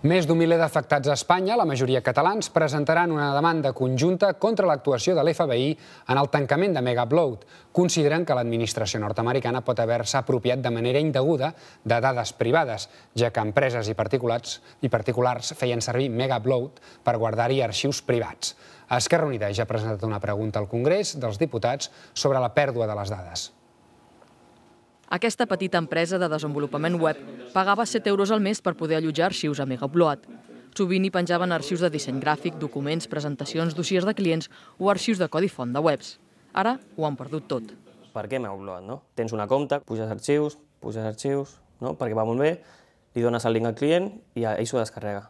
Més d'un miler d'afectats a Espanya, la majoria catalans, presentaran una demanda conjunta contra l'actuació de l'FBI en el tancament de Megaupload. Consideren que l'administració nord-americana pot haver-se apropiat de manera indeguda de dades privades, ja que empreses i particulars feien servir Megaupload per guardar-hi arxius privats. Esquerra Unida ja ha presentat una pregunta al Congrés dels Diputats sobre la pèrdua de les dades. Aquesta petita empresa de desenvolupament web pagava 7 euros al mes per poder allotjar arxius a Megaupload. Sovint hi penjaven arxius de disseny gràfic, documents, presentacions, dossiers de clients o arxius de codi font de webs. Ara ho han perdut tot. Per què Megaupload? Tens una compte, puges arxius, perquè va molt bé, li dones el link al client i ell s'ho descarrega.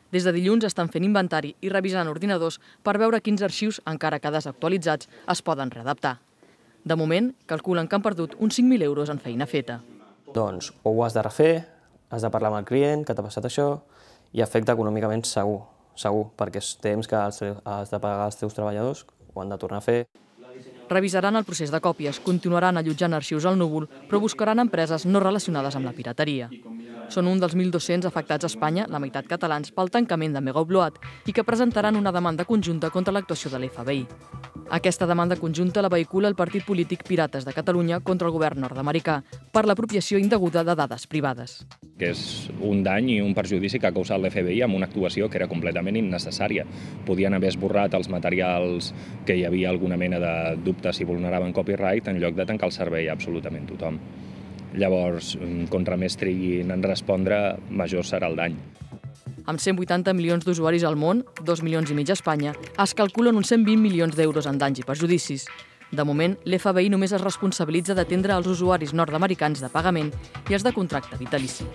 Des de dilluns estan fent inventari i revisant ordinadors per veure quins arxius, encara que desactualitzats, es poden readaptar. De moment, calculen que han perdut uns 5.000 euros en feina feta. Doncs o ho has de refer, has de parlar amb el client, que t'ha passat això, i afecta econòmicament segur, perquè és temps que has de pagar als teus treballadors, ho han de tornar a fer. Revisaran el procés de còpies, continuaran allotjant arxius al núvol, però buscaran empreses no relacionades amb la pirateria. Són un dels 1.200 afectats a Espanya, la meitat catalans, pel tancament de Megaupload i que presentaran una demanda conjunta contra l'actuació de l'FBI. Aquesta demanda conjunta la vehicula el partit polític Pirates de Catalunya contra el govern nord-americà per l'apropiació indeguda de dades privades. Que és un dany i un perjudici que ha causat l'FBI amb una actuació que era completament innecessària. Podien haver esborrat els materials que hi havia alguna mena de dubte si vulneraven copyright en lloc de tancar el servei a absolutament tothom. Llavors, contra més triguin en respondre, major serà el dany. Amb 180 milions d'usuaris al món, 2,5 milions a Espanya, es calculen uns 120 milions d'euros en danys i perjudicis. De moment, l'FBI només es responsabilitza d'atendre els usuaris nord-americans de pagament i els de contracte vitalici.